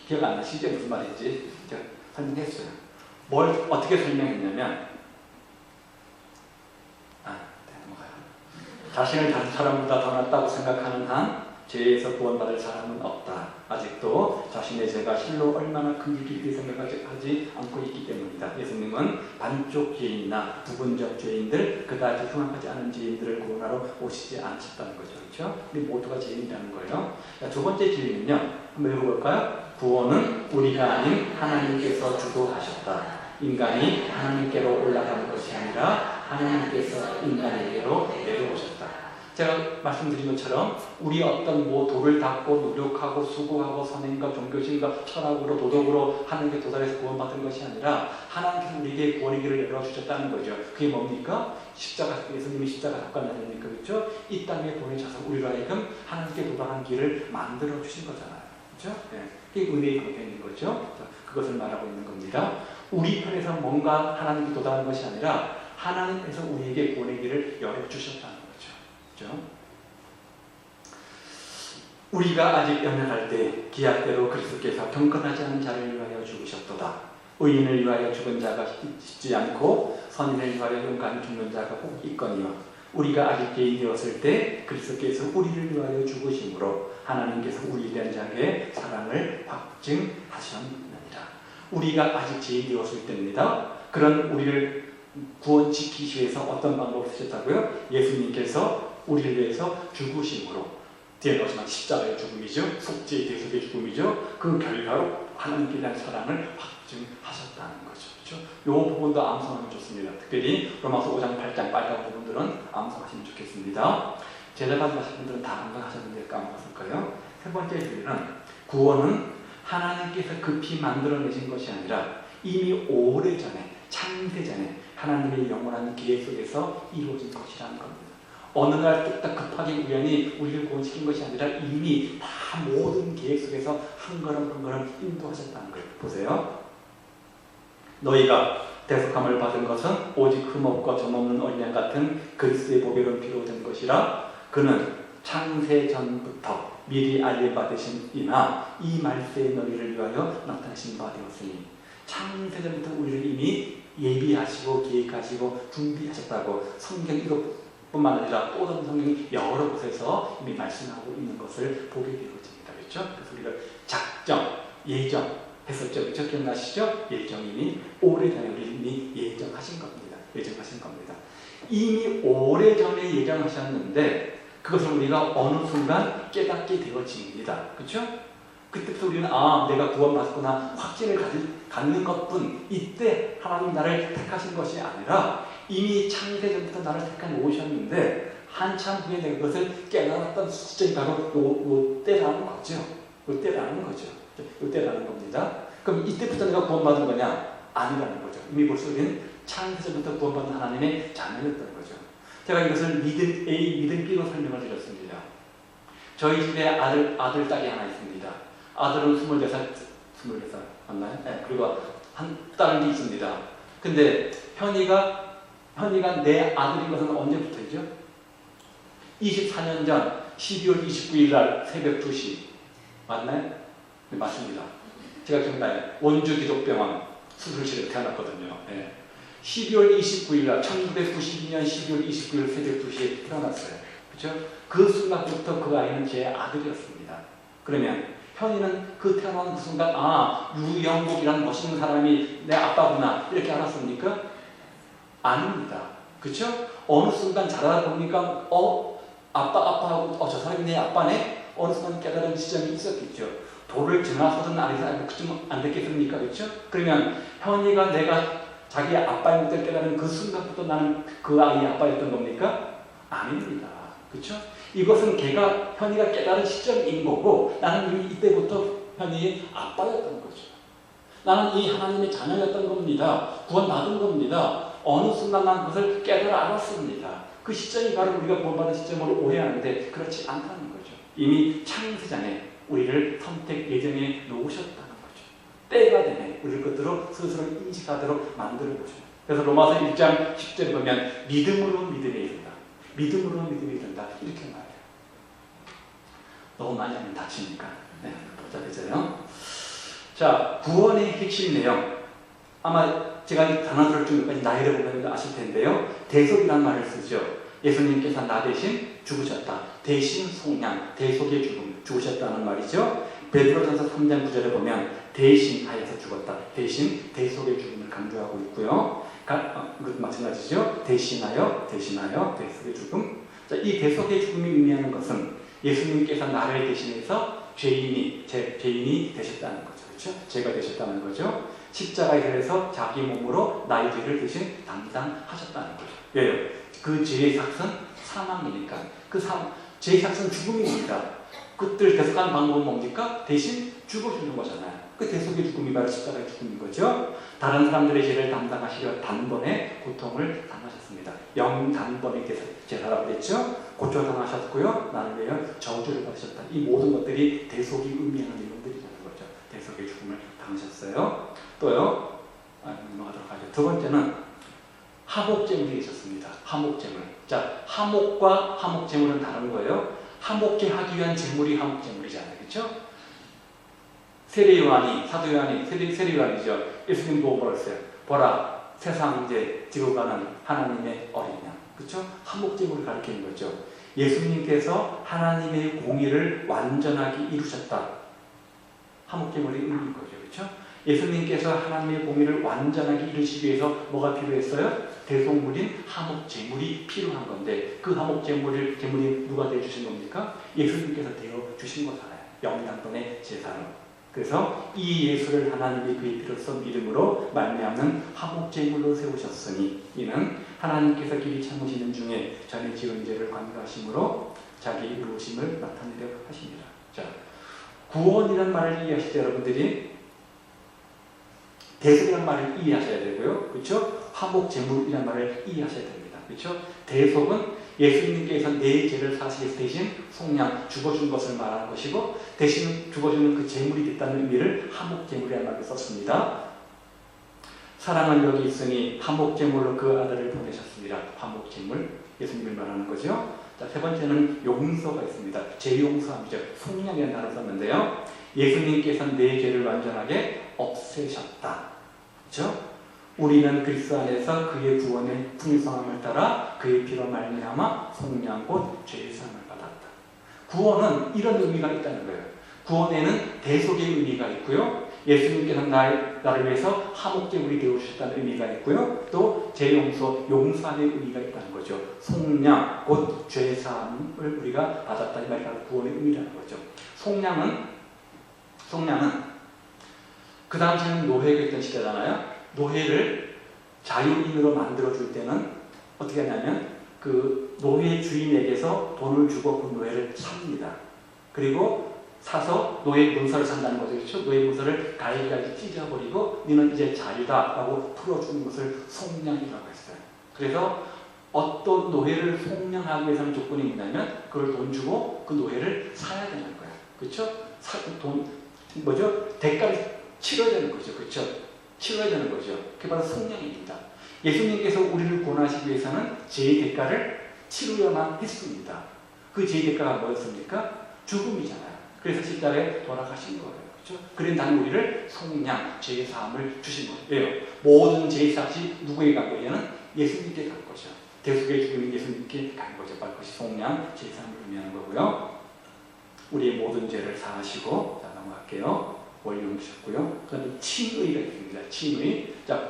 기억 안 나시죠? 무슨 말인지 제가 설명했어요. 뭘 어떻게 설명했냐면 넘어가요. 자신을 다른 사람보다 더 낫다고 생각하는 한 죄에서 구원받을 사람은 없다. 아직도 자신의 죄가 실로 얼마나 큰지 깊이 생각하지 않고 있기 때문이다. 예수님은 반쪽 죄인이나 부분적 죄인들, 그다지 흉악하지 않은 죄인들을 구원하러 오시지 않으셨다는 거죠. 그렇죠? 우리 모두가 죄인이라는 거예요. 두 번째 질문은요. 한번 읽어볼까요? 구원은 우리가 아닌 하나님께서 주도하셨다. 인간이 하나님께로 올라가는 것이 아니라 하나님께서 인간에게로 내려오셨다. 제가 말씀드린 것처럼 우리 어떤 도를 닦고 노력하고 수고하고 선행과 종교심과 철학으로 도덕으로 하나님께 도달해서 구원받은 것이 아니라 하나님께서 우리에게 구원의 길을 열어주셨다는 거죠. 그게 뭡니까? 십자가, 예수님이 십자가 덕관 아닙니까? 그렇죠? 이 땅에 보내셔서 우리로 하여금 하나님께 도달한 길을 만들어 주신 거잖아요. 그렇죠? 네. 그게 은혜의 방편인 거죠. 그것을 말하고 있는 겁니다. 우리 편에서 뭔가 하나님께 도달한 것이 아니라 하나님께서 우리에게 구원의 길을 열어주셨다는 거죠. 그렇죠? 우리가 아직 연약할 때 기약대로 그리스도께서 경건하지 않은 자를 위하여 죽으셨도다. 의인을 위하여 죽은 자가 있지 않고 선인을 위하여 용감히 죽는 자가 꼭 있거니와 우리가 아직 죄인이었을 때 그리스도께서 우리를 위하여 죽으심으로 하나님께서 우리에 대한 자기의 사랑을 확증하셨느니라. 우리가 아직 죄인이었을 때입니다. 그런 우리를 구원시키기 위해서 어떤 방법을 쓰셨다고요? 예수님께서 우리를 위해서 죽으심으로, 뒤에 나오지만 십자가의 죽음이죠. 속죄의 대속의 죽음이죠. 그 결과로 하나님께 대한 사랑을 확증하셨다는 거죠. 그렇죠? 이 부분도 암송하면 좋습니다. 특별히 로마서 5장 8장 빨간 부분들은 암송하시면 좋겠습니다. 제자받은 분들은 다 암송하셨는데 까먹었을 거예요. 세 번째 질문은 구원은 하나님께서 급히 만들어내신 것이 아니라 이미 오래전에, 창세전에 하나님의 영원한 계획 속에서 이루어진 것이라는 겁니다. 어느 날 뚝딱 급하게 우연히 우리를 구원시킨 것이 아니라 이미 다 모든 계획 속에서 한 걸음 한 걸음 인도하셨다는 거예요. 보세요. 너희가 대속함을 받은 것은 오직 흠없고 점없는 어린 양 같은 그리스도의 보배로 피로 된 것이라. 그는 창세 전부터 미리 알려받으심이나 이 말세의 너희를 위하여 나타내신 바 되었으니 창세 전부터 우리를 이미 예비하시고 계획하시고 준비하셨다고 성경 이거 뿐만 아니라 또 다른 성경이 여러 곳에서 이미 말씀하고 있는 것을 보게 되어집니다. 그렇죠? 그래서 우리가 작정, 예정 했었죠. 그렇죠? 기억나시죠? 예정이 이미 오래전에 이미 예정하신 겁니다. 예정하신 겁니다. 이미 오래전에 예정하셨는데 그것을 우리가 어느 순간 깨닫게 되어집니다. 그렇죠? 그때부터 우리는 내가 구원받았구나 확신을 갖는 것뿐 이때 하나님 나를 택하신 것이 아니라 이미 창세전부터 나를 택해 놓으셨는데 한참 후에 내가 그것을 깨달았던 시점이 바로 이때라는 거죠. 이때라는 거죠. 이때라는 겁니다. 그럼 이때부터 내가 구원받은 거냐? 아니라는 거죠. 이미 벌써 우리는 창세전부터 구원받은 하나님의 자녀였던 거죠. 제가 이것을 믿음 A, 믿음 B로 설명을 드렸습니다. 저희 집에 아들, 딸이 하나 있습니다. 아들은 24살 맞나요? 네, 그리고 한 딸이 있습니다. 근데 현이가 내 아들인 것은 언제부터이죠? 24년 전 12월 29일 날 새벽 2시 맞나요? 네, 맞습니다. 제가 기억나요. 원주 기독병원 수술실에 태어났거든요. 네. 12월 29일 날 1992년 12월 29일 새벽 2시에 태어났어요. 그렇죠? 그 순간부터 그 아이는 제 아들이었습니다. 그러면 현이는 그 태어난 그 순간 유영복이라는 멋있는 사람이 내 아빠구나 이렇게 알았습니까? 아닙니다. 그렇죠? 어느 순간 자라다 보니까 아빠하고 저 사람이 내 아빠네? 어느 순간 깨달은 지점이 있었겠죠. 돌을 지나서든 아니든 그쯤 안 됐겠습니까? 그렇죠? 그러면 현이가 내가 자기 아빠인 것을 깨달은 그 순간부터 나는 그 아이의 아빠였던 겁니까? 아닙니다. 그렇죠? 이것은 현이가 깨달은 시점인 거고 나는 이미 이때부터 현이의 아빠였던 거죠. 나는 이 하나님의 자녀였던 겁니다. 구원받은 겁니다. 어느 순간 난 그것을 깨달아 알았습니다. 그 시점이 바로 우리가 구원받은 시점으로 오해하는데 그렇지 않다는 거죠. 이미 창세전에 우리를 선택 예정에 놓으셨다는 거죠. 때가 되네 우리를 그대로 스스로 인식하도록 만들어 보죠. 그래서 로마서 1장 10절에 보면 믿음으로 믿음에 이른다. 믿음으로 믿음에 이른다. 이렇게 말해요. 너무 많이 하면 다치니까. 네, 복잡해져요. 자, 구원의 핵심 내용. 아마 제가 단어들을 좀 여기까지 나열해 보면 아실 텐데요. 대속이라는 말을 쓰죠. 예수님께서 나 대신 죽으셨다. 대신 속량, 대속의 죽음, 죽으셨다는 말이죠. 베드로전서 3장 9절에 보면 대신하여서 죽었다. 대신, 대속의 죽음을 강조하고 있고요. 이것도 마찬가지죠. 대신하여, 대속의 죽음. 자, 이 대속의 죽음이 의미하는 것은 예수님께서 나를 대신해서 죄인이 되셨다는 거죠. 그렇죠? 죄가 되셨다는 거죠. 십자가에 달려서 자기 몸으로 나의 죄를 대신 담당하셨다는 거죠. 왜요? 그 죄의 삭은 사망이니까. 죄의 삭은 죽음입니다. 그들 대속하는 방법은 뭡니까? 대신 죽어주는 거잖아요. 그 대속의 죽음이 바로 십자가의 죽음인 거죠. 다른 사람들의 죄를 담당하시려 단번에 고통을 당하셨습니다. 영단번의 제사라고 그랬죠. 고초당하셨고요. 나를 위하여 저주를 받으셨다. 이 모든 것들이 대속이 의미하는 내용들이라는 거죠. 대속의 죽음을 당하셨어요. 또요. 넘어가도록 하죠. 두 번째는 하목제물이 있었습니다. 하목제물. 자, 하목과 하목제물은 다른 거예요. 하목제 하기 위한 제물이 하목제물이잖아요. 그렇죠? 사도 요한이 세례요한이죠. 예수님 보고 뭐랬어요? 보라, 세상 이제 지고 가는 하나님의 어린 양. 그렇죠? 하목제물을 가리키는 거죠. 예수님께서 하나님의 공의를 완전하게 이루셨다. 하목제물이 의미인 거죠. 그렇죠? 예수님께서 하나님의 공의를 완전하게 이루시기 위해서 뭐가 필요했어요? 대속물인 하목제물이 필요한 건데 그 하목제물이 누가 되어주신 겁니까? 예수님께서 되어주신 거잖아요. 영단번의 제사로. 그래서 이 예수를 하나님이 그의 피로써 믿음으로 말미암는 하목제물로 세우셨으니 이는 하나님께서 길이 참으시는 중에 전에 지은 죄를 관가하심으로 자기 의로우심을 나타내려 하십니다. 자, 구원이라는 말을 이해하실 때 여러분들이 대속이라는 말을 이해하셔야 되고요. 그렇죠? 화목제물이라는 말을 이해하셔야 됩니다. 그렇죠? 대속은 예수님께서 내 죄를 사시기 대신 속량, 죽어준 것을 말하는 것이고 대신 죽어주는 그 제물이 됐다는 의미를 화목제물이라는 말을 썼습니다. 사랑은 여기 있으니 화목제물로 그 아들을 보내셨습니다. 화목제물, 예수님을 말하는 거죠. 자, 세 번째는 용서가 있습니다. 재용서함이죠. 속량이라는 단어를 썼는데요. 예수님께서 내 죄를 완전하게 없애셨다. 그렇죠? 우리는 그리스도 안에서 그의 구원의 풍성함을 따라 그의 피로 말미암아 속량 곧 죄의 사함을 받았다. 구원은 이런 의미가 있다는 거예요. 구원에는 대속의 의미가 있고요. 예수님께서 나를 위해서 화목제물이 되어주셨다는 의미가 있고요. 또 죄용서, 용서의 의미가 있다는 거죠. 속량, 곧 죄사함을 우리가 받았다. 이 말이 바로 구원의 의미라는 거죠. 속량은 그 당시에는 노예가 있던 시대잖아요. 노예를 자유인으로 만들어줄 때는 어떻게 하냐면 그 노예 주인에게서 돈을 주고 그 노예를 삽니다. 그리고 사서 노예 문서를 산다는 거죠. 그렇죠? 노예 문서를 갈기갈기 찢어버리고 너는 이제 자유다 라고 풀어주는 것을 속량이라고 했어요. 그래서 어떤 노예를 속량하기 위해서는 조건이 있냐면 그걸 돈 주고 그 노예를 사야 되는 거예요. 그렇죠? 대가를 치러야 되는 거죠. 그렇죠? 치러야 되는 거죠. 그게 바로 속량입니다. 예수님께서 우리를 구원하시기 위해서는 죄의 대가를 치르야만 했습니다. 그 죄의 대가가 뭐였습니까? 죽음이잖아요. 그래서 십자가에 돌아가신 거예요. 그렇죠? 그런 우리를 속량, 죄의 사함을 주신 거예요. 모든 죄의 삭이 누구에게 간 거냐면 예수님께 간 거죠. 대속의 죽음이 예수님께 간 거죠. 바로 그것이 속량, 죄의 사함을 의미하는 거고요. 우리의 모든 죄를 사하시고, 자, 넘어갈게요. 원리 주셨고요. 그 다음에 칭의가 있습니다. 칭의. 자,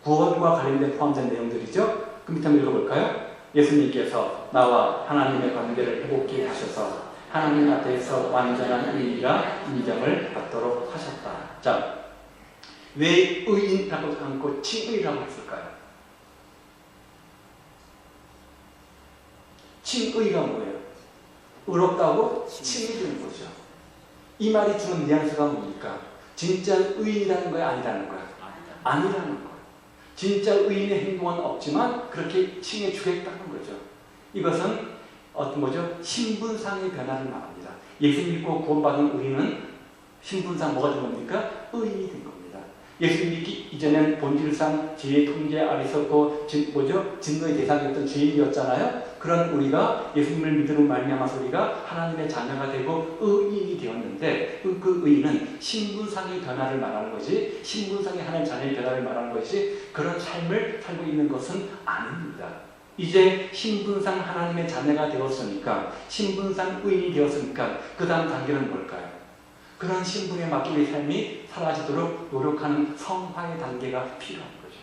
구원과 관련된 포함된 내용들이죠. 그 밑에 한번 읽어볼까요? 예수님께서 나와 하나님의 관계를 회복케 하셔서 하나님 앞에서 완전한 의인이라 인정을 받도록 하셨다. 자, 왜 의인이라고 않고 칭의라고 했을까요? 칭의가 뭐예요? 의롭다고 칭이 주는 거죠. 이 말이 주는 뉘앙스가 뭡니까? 진짜 의인이라는 거야? 아니라는 거야? 아니라는 거야. 진짜 의인의 행동은 없지만 그렇게 칭해 주겠다는 거죠. 이것은 신분상의 변화를 말합니다. 예수 믿고 구원받은 우리는 신분상 뭐가 된 겁니까? 의인이 된 겁니다. 예수 믿기 이전엔 본질상 죄의 통제 아래 있었고 진노의 대상이었던 죄인이었잖아요. 그런 우리가 예수님을 믿음으로 말미암아서 우리가 하나님의 자녀가 되고 의인이 되었는데 그 의인은 신분상의 변화를 말하는 거지, 신분상의 하나님 자녀의 변화를 말하는 것이 그런 삶을 살고 있는 것은 아닙니다. 이제 신분상 하나님의 자녀가 되었으니까, 신분상 의인이 되었으니까 그 다음 단계는 뭘까요? 그런 신분에 맞게 우리 삶이 사라지도록 노력하는 성화의 단계가 필요한 거죠.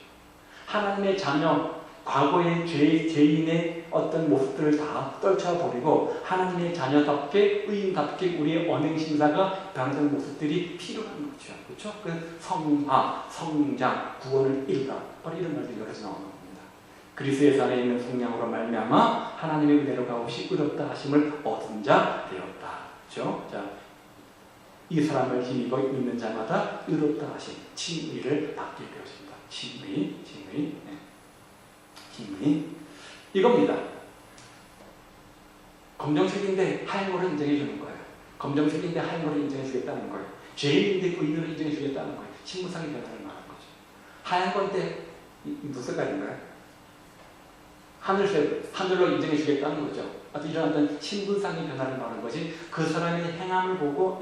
하나님의 자녀, 과거의 죄인의 어떤 모습들을 다 떨쳐버리고 하나님의 자녀답게 의인답게 우리의 언행심사가 변화되는 모습들이 필요한 거죠. 그렇죠? 그 성화, 성장, 구원을 이루다. 바로 이런 말들이 여기서 나오는 겁니다. 그리스도의 안에 있는 속량으로 말미암아 하나님의 은혜로 가없이 의롭다 하심을 얻은 자 되었다. 그렇죠? 자, 이 사람을 힘입어 믿는 자마다 의롭다 하심, 칭의를 받게 되었습니다. 칭의. 이겁니다. 검정색인데 하얀 거를 인정해 주는 거예요. 검정색인데 하얀 거를 인정해 주겠다는 거예요. 죄인인데 의인을 인정해 주겠다는 거예요. 신분상의 변화를 말하는 거죠. 하얀 건데 무슨 색깔인가요? 하늘색, 하늘로 인정해 주겠다는 거죠. 이런 어떤 신분상의 변화를 말하는 것이 그 사람의 행함을 보고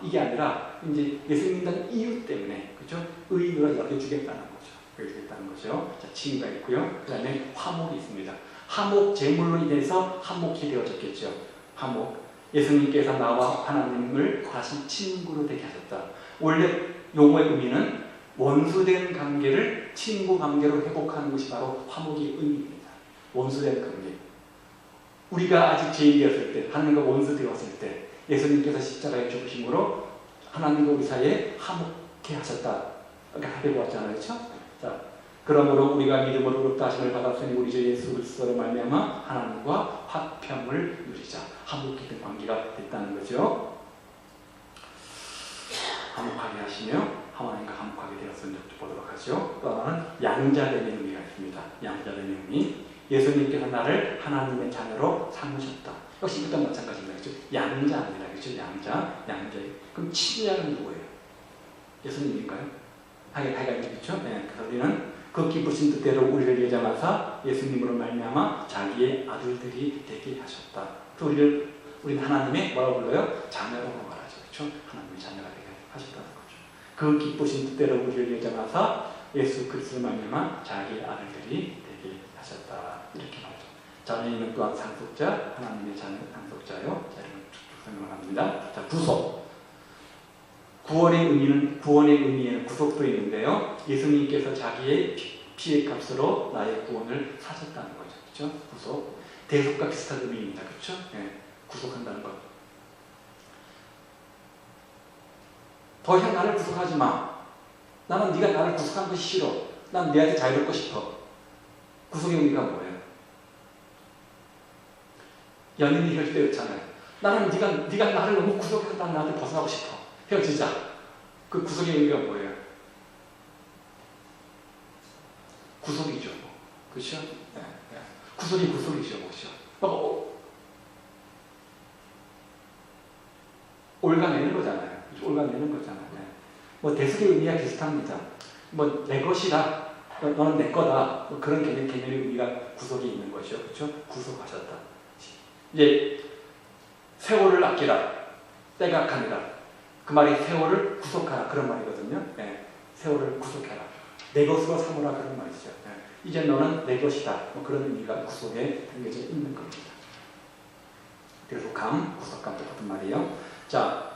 이게 아니라 이제 예수 믿는 이유 때문에 그렇죠? 의인으로 여겨주겠다는 거죠. 여겨주겠다는 거죠. 자, 칭의가 있고요. 그 다음에 화목이 있습니다. 화목, 제물로 인해서 화목이 되어졌겠죠. 화목. 예수님께서 나와 하나님을 다시 친구로 되게 하셨다. 원래 용어의 의미는 원수된 관계를 친구 관계로 회복하는 것이 바로 화목의 의미입니다. 원수된 관계. 우리가 아직 죄인이었을 때, 하나님과 원수 되었을 때 예수님께서 십자가에 죽으심으로 하나님과 우리 사이에 화목케 하셨다. 그러니까 하게 보았잖아요. 그렇죠? 자, 그러므로 우리가 믿음으로 의롭다 하심을 받았으니 우리 주 예수 그리스도로 말미암아 하나님과 화평을 누리자. 화목케 된 관계가 됐다는 거죠. 화목하게 하시며 하나님과 화목하게 되었음을 보도록 하죠. 또 하나는 양자됨의 의미가 있습니다. 양자됨의 의미. 예수님께서 나를 하나님의 자녀로 삼으셨다. 역시 이것도 마찬가지입니다. 그렇죠? 양자입니다. 그렇죠? 양자. 그럼 친자는 누구예요? 예수님인가요? 하여간 그렇죠? 네. 그래서 우리는 그 기쁘신 뜻대로 우리를 예정하사 예수님으로 말미암아 자기의 아들들이 되게 하셨다. 그래서 우리는 하나님의 뭐라고 불러요? 자녀라고 말하죠. 그렇죠? 하나님의 자녀가 되게 하셨다는 거죠. 그 기쁘신 뜻대로 우리를 예정하사 예수 그리스도를 말미암아 자기의 아들들이 되게 하셨다. 이렇게 말하죠. 자녀는 또한 상속자, 하나님의 자녀 상속자요. 자, 이런 쭉 설명합니다. 자, 구속. 구원의 의미에는 구속도 있는데요. 예수님께서 자기의 피의 값으로 나의 구원을 사셨다는 거죠. 그렇죠? 구속. 대속과 비슷한 의미입니다. 그렇죠? 네. 구속한다는 것. 더 이상 나를 구속하지 마. 나는 네가 나를 구속한 것이 싫어. 난 네한테 자유롭고 싶어. 구속의 의미가 뭐예요? 연인이 헤어질 때였잖아요. 나는 네가 나를 너무 구속해서 난 나한테 벗어나고 싶어. 헤어지자. 그 구속의 의미가 뭐예요? 구속이죠. 그렇죠? 네, 네. 구속이죠. 그렇죠? 올가내는 거잖아요. 올가내는 거잖아요. 네. 뭐 대속의 의미가 비슷합니다. 뭐 내 것이다. 너는 내 거다. 뭐 그런 개념의 의미가 구속이 있는 것이죠. 그렇죠? 구속하셨다. 이제 세월을 아끼라. 때가 가니라. 그 말이 세월을 구속하라. 그런 말이거든요. 네. 세월을 구속해라. 내 것으로 삼으라. 그런 말이죠. 네. 이제 너는 내 것이다. 뭐 그런 의미가 구속에 담겨져 있는 겁니다. 대속함, 구속감 같은 말이에요. 자,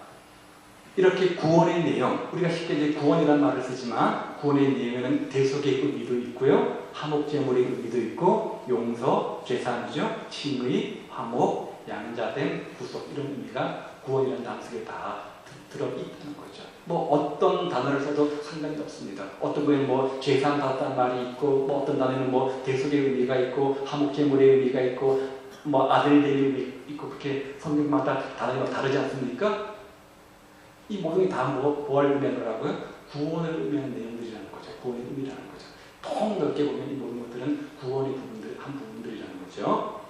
이렇게 구원의 내용, 우리가 쉽게 이제 구원이라는 말을 쓰지만 구원의 내용에는 대속의 의미도 있고요, 화목제물의 의미도 있고, 용서, 죄사함이죠, 칭의, 화목, 양자됨, 구속 이런 의미가 구원이라는 단어 속에 다 들어있다는 거죠. 뭐 어떤 단어를 써도 상관이 없습니다. 어떤 거에는 뭐 죄사함 받았다는 말이 있고, 뭐 어떤 단어에는 뭐 대속의 의미가 있고, 화목제물의 의미가 있고, 뭐 아들의 의미 있고, 그렇게 성경마다 단어가 다르지 않습니까? 이 모든 게 다 뭐를 의미하는 거라고요? 구원을 의미하는 내용들이라는 거죠. 구원의 의미라는 거죠. 통 넓게 보면 이 모든 것들은 구원의 한 부분들이라는 거죠.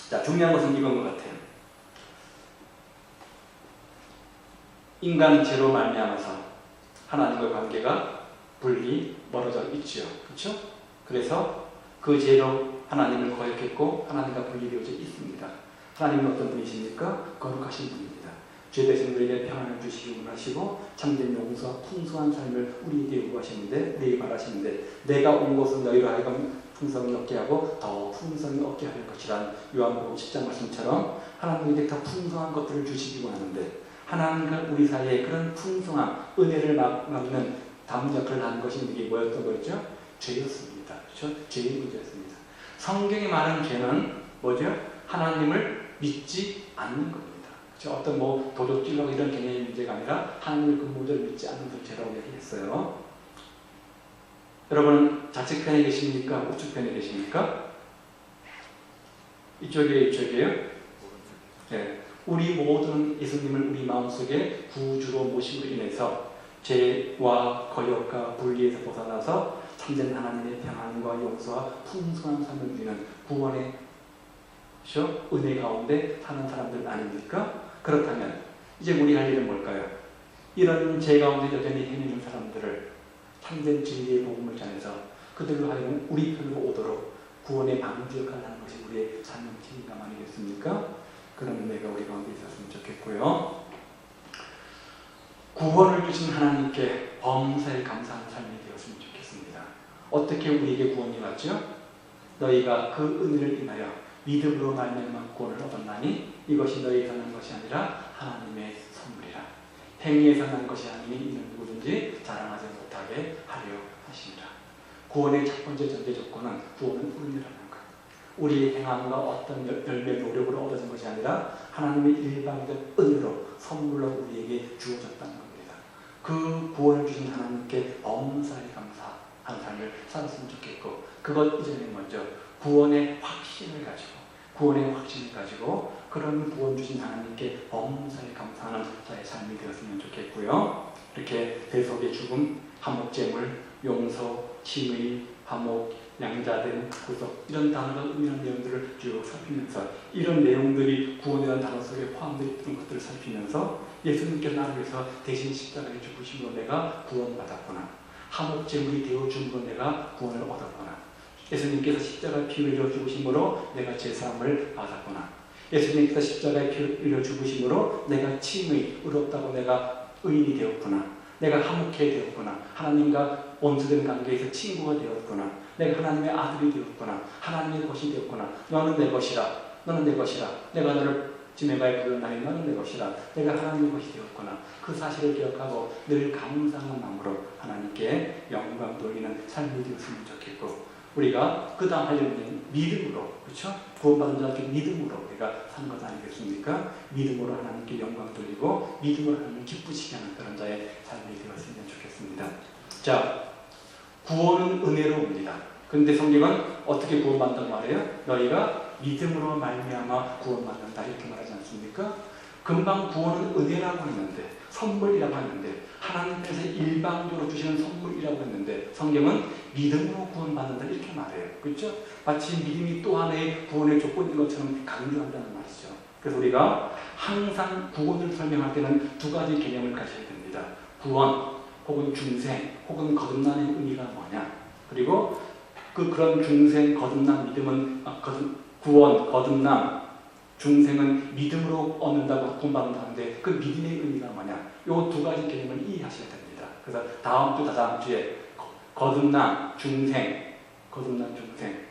자, 중요한 것은 이건 것 같아요. 인간 죄로 말미암아서 하나님과 관계가 멀어져 있죠. 그렇죠? 그래서 그 죄로 하나님을 거역했고 하나님과 분리되어져 있습니다. 하나님은 어떤 분이십니까? 거룩하신 분입니다. 죄되신 우리에게 평안을 주시기 원하시고 참된 용서와 풍성한 삶을 우리에게 요구하시는데, 우리에게 말하시는데, 내가 온 것은 너희로 하여금 풍성히 얻게 하고 더 풍성히 얻게 할 것이란 요한복음 10장 말씀처럼 하나님에게 더 풍성한 것들을 주시기 원하는데, 하나님과 우리 사이에 그런 풍성한 은혜를 막는 담력을 하는 것이 이게 뭐였던 거죠? 죄였습니다. 그렇죠? 죄의 문제였습니다. 성경이 말하는 죄는 뭐죠? 하나님을 믿지 않는 겁니다. 어떤 뭐 도덕질로 이런 개념의 문제가 아니라 하나님을 근본적으로 믿지 않는 죄라고 얘기했어요. 여러분은 좌측편에 계십니까? 우측편에 계십니까? 이쪽이에요? 네. 우리 모든 예수님을 우리 마음속에 구주로 모심으로 인해서 죄와 거역과 분리에서 벗어나서 참된 하나님의 평안과 용서와 풍성한 삶을 누리는 구원의 은혜 가운데 사는 사람들 아닙니까? 그렇다면 이제 우리 할 일은 뭘까요? 이런 죄 가운데 여전히 헤매는 사람들을 참된 진리의 복음을 전해서 그들로 하여금 우리 편으로 오도록 구원의 방주 역할을 하는 것이 우리의 삶의 책임감 아니겠습니까? 그런 은혜가 우리 가운데 있었으면 좋겠고요. 구원을 주신 하나님께 범사에 감사하는 삶이 되었으면 좋겠습니다. 어떻게 우리에게 구원이 왔죠? 너희가 그 은혜를 인하여 믿음으로 말미암아 구원을 얻었나니 이것이 너희에게서 난 것이 아니라 하나님의 선물이라. 행위에서 난 것이 아니니 이는 누구든지 자랑하지 못하게 하려 하시니라. 구원의 첫 번째 전제 조건은 구원은 은혜라는 것. 우리의 행함과 어떤 열매 노력으로 얻어진 것이 아니라 하나님의 일방적 은혜로 선물로 우리에게 주어졌다는 겁니다. 그 구원을 주신 하나님께 범사에 감사한 삶을 살았으면 좋겠고, 그것 이전에 먼저 구원의 확신을 가지고 그런 구원 주신 하나님께 범사에 감사하는 자의 삶이 되었으면 좋겠고요. 이렇게 대속의 죽음, 화목제물, 용서, 칭의, 화목, 양자됨, 구속 이런 단어가 의미하는 내용들을 쭉 살피면서, 이런 내용들이 구원이라는 단어 속에 포함되어 있던 것들을 살피면서 예수님께서 나를 위해서 대신 십자가에 죽으심으로 내가 구원받았구나, 화목제물이 되어줌으로 내가 구원을 얻었구나, 예수님께서 십자가에 피 흘려 죽으심으로 내가 제사함을 받았구나, 예수님께서 십자가에 피 흘려 죽으심으로 내가 칭의, 의롭다고 내가 의인이 되었구나, 내가 화목해 되었구나. 하나님과 원수된 관계에서 친구가 되었구나. 내가 하나님의 아들이 되었구나. 하나님의 것이 되었구나. 너는 내 것이라. 너는 내 것이라. 내가 너를 지메바에 부르나니 너는 내 것이라. 내가 하나님의 것이 되었구나. 그 사실을 기억하고 늘 감사한 마음으로 하나님께 영광 돌리는 삶이 되었으면 좋겠고, 우리가 그 다음 하려는 일은 믿음으로, 그렇죠? 구원받은 자한테 믿음으로 우리가 사는 것 아니겠습니까? 믿음으로 하나님께 영광 돌리고 믿음으로 하나님 기쁘시게 하는 그런 자의 삶이 되었으면 좋겠습니다. 자, 구원은 은혜로 옵니다. 그런데 성경은 어떻게 구원받는다고 말해요? 너희가 믿음으로 말미암아 구원받는다 이렇게 말하지 않습니까? 금방 구원은 은혜라고 했는데, 선물이라고 했는데, 하나님께서 일방적으로 주시는 선물이라고 했는데, 성경은 믿음으로 구원받는다 이렇게 말해요. 그렇죠? 마치 믿음이 또 하나의 구원의 조건인 것처럼 강조한다는 말이죠. 그래서 우리가 항상 구원을 설명할 때는 두 가지 개념을 가져야 됩니다. 구원 혹은 중생 혹은 거듭남의 의미가 뭐냐, 그리고 그런 중생, 거듭남, 믿음은 구원, 거듭남, 중생은 믿음으로 얻는다고 구원받는다는데 그 믿음의 의미가 뭐냐, 이 두 가지 개념을 이해하셔야 됩니다. 그래서 다음 주, 다다음 주에 거듭남, 중생, 거듭남, 중생,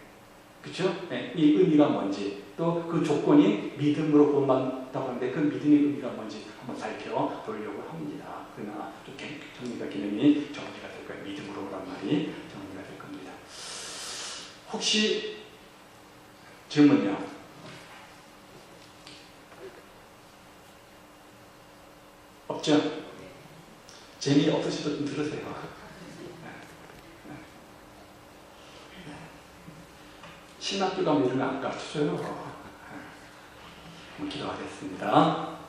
그렇죠? 네, 이 의미가 뭔지, 또 그 조건이 믿음으로 구원받는다고 하는데 그 믿음의 의미가 뭔지 한번 살펴보려고 합니다. 그러나 좀 정리가 개념이 정리가 될 거예요. 믿음으로란 말이 정리가 될 겁니다. 혹시 질문요? 없죠? 재미없으셔도 좀 들으세요. 신학교 가면 이런 거 안 가르쳐줘요. 기도하겠습니다.